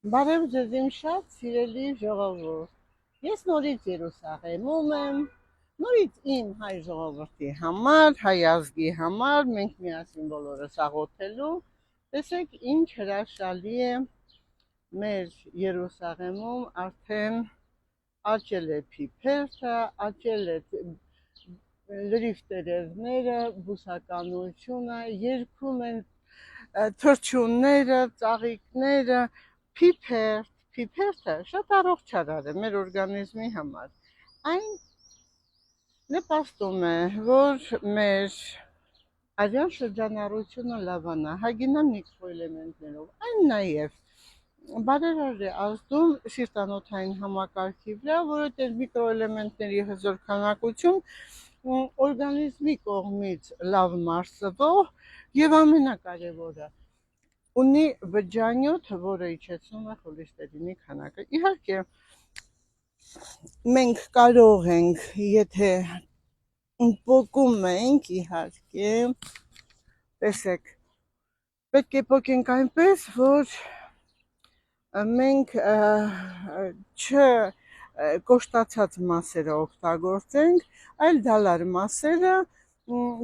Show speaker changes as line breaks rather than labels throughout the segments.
Բարև ձեզ իմ շատ սիրելի ժողովուրդ։ Ես նորից Երուսաղեմում եմ, նորից իմ հայ ժողովրդի համար, հայ ազգի համար, մենք միասին բոլորս աղոթելու։ Տեսեք ինչ հրաշալի է մեր Երուսաղեմում արդեն աճել է փիփերթը, աճել է լրիվ տերևները, բուսականությունը, երգում են թռչունները, ծաղիկները, փիփերթը շատ առողջարար է մեր օրգանիզմի համար։ Այն նպաստում է, որ մեր արյան շրջանառությունը լավանա, հագինա միկրոէլեմենտներով, այն նաև բարերար է ազդում սիրտանոթային համակարգի վրա, որովհետև միկրոէլեմենտների հզոր քանակություն օրգանիզմի կողմից լավ մարսվող եւ ամենակարևորը ունի բջջանյութ, որը իջեցնում է խոլեստերինի քանակը։ Իհարկե, մենք կարող ենք, եթե պոկում ենք, իհարկե, տեսեք, պետք է պոկենք այնպես, որ մենք չկոշտացած մասերը օգտագործենք, այլ դալար մասերը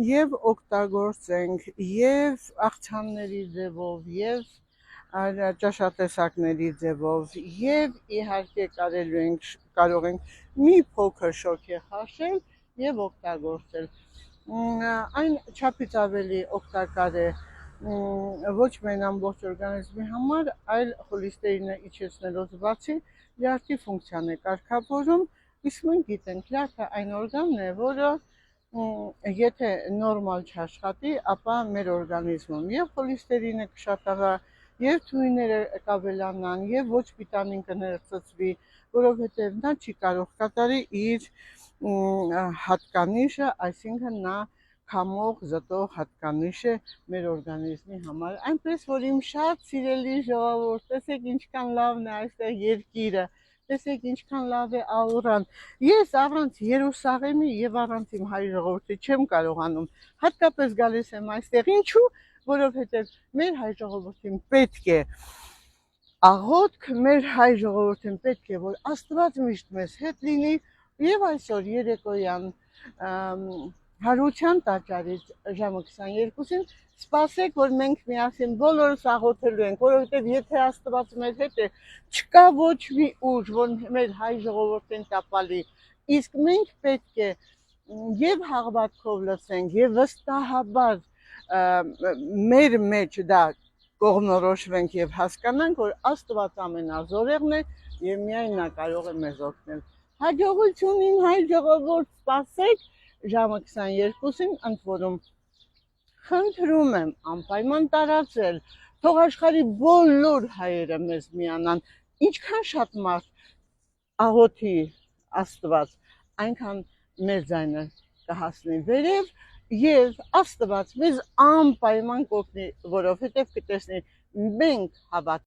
եւ օգտագործենք եւ աղցանների ձևով եւ ճաշատեսակների ձևով եւ իհարկե կարող ենք մի փոքր շոկե խաշել եւ օգտագործել։ Այն չափից ավելի օգտակար է ոչ միայն ամբողջ օրգանիզմի համար, այլ խոլեստերինը իջեցնելուց բացի լյարդի ֆունկցիան է կարգավորում, իսկ մենք գիտենք, լյարդը այն օրգանն է, որը եթե նորմալ չաշխատի, ապա մեր օրգանիզմում եւ խոլեստերինը կշատանա, եւ թույները կավելանան, եւ ոչ վիտամին կներծծվի, որովհետեւ նա չի կարող կատարի իր հատկանիշը, այսինքն նա քամող, զտող հատկանիշ է մեր օրգանիզմի համար։ Այնպես որ իմ շատ սիրելի ժողովուրդ, տեսեք ինչքան լավն է այստեղ երկիրը, տեսեք ինչքան լավ է աուրան։ Ես առանց Երուսաղեմի եւ առանց իմ հայ ժողովրդի չեմ կարողանում։ Հատկապես գալիս եմ այստեղ, ինչու՞, որովհետեւ մեր հայ ժողովրդին պետք է աղոթք, մեր հայ ժողովրդին պետք է որ Աստված միշտ մեզ հետ լինի եւ այսօր երեկոյան Հարության տաճարից ժամը 22-ին սպասեք, որ մենք միասին բոլորս աղոթելու ենք, որովհետև եթե Աստված մեր հետ է, չկա ոչ մի ուժ, որ մեր հայ ժողովրդին տապալի, իսկ մենք պետք է եւ հաղվածքով լսենք եւ վստահաբար մեր մեջ դա կողմնորոշվենք եւ հասկանանք, որ Աստված ամենազորեղն է եւ միայն նա կարող է մեզ օգնել։ Հաջողություն իմ հայ ժողովուրդ, սպասեք ժամը 22-ին, ընդ որում խնդրում եմ անպայման տարածել, թող աշխարհի բոլոր հայերը մեզ միանան, ինչքան շատ մարդ աղոթի Աստված, այնքան մեր ձայնը կհասնի վերև եւ Աստված մեզ անպայման կօգնի, որովհետեւ կտեսնի մենք հավատ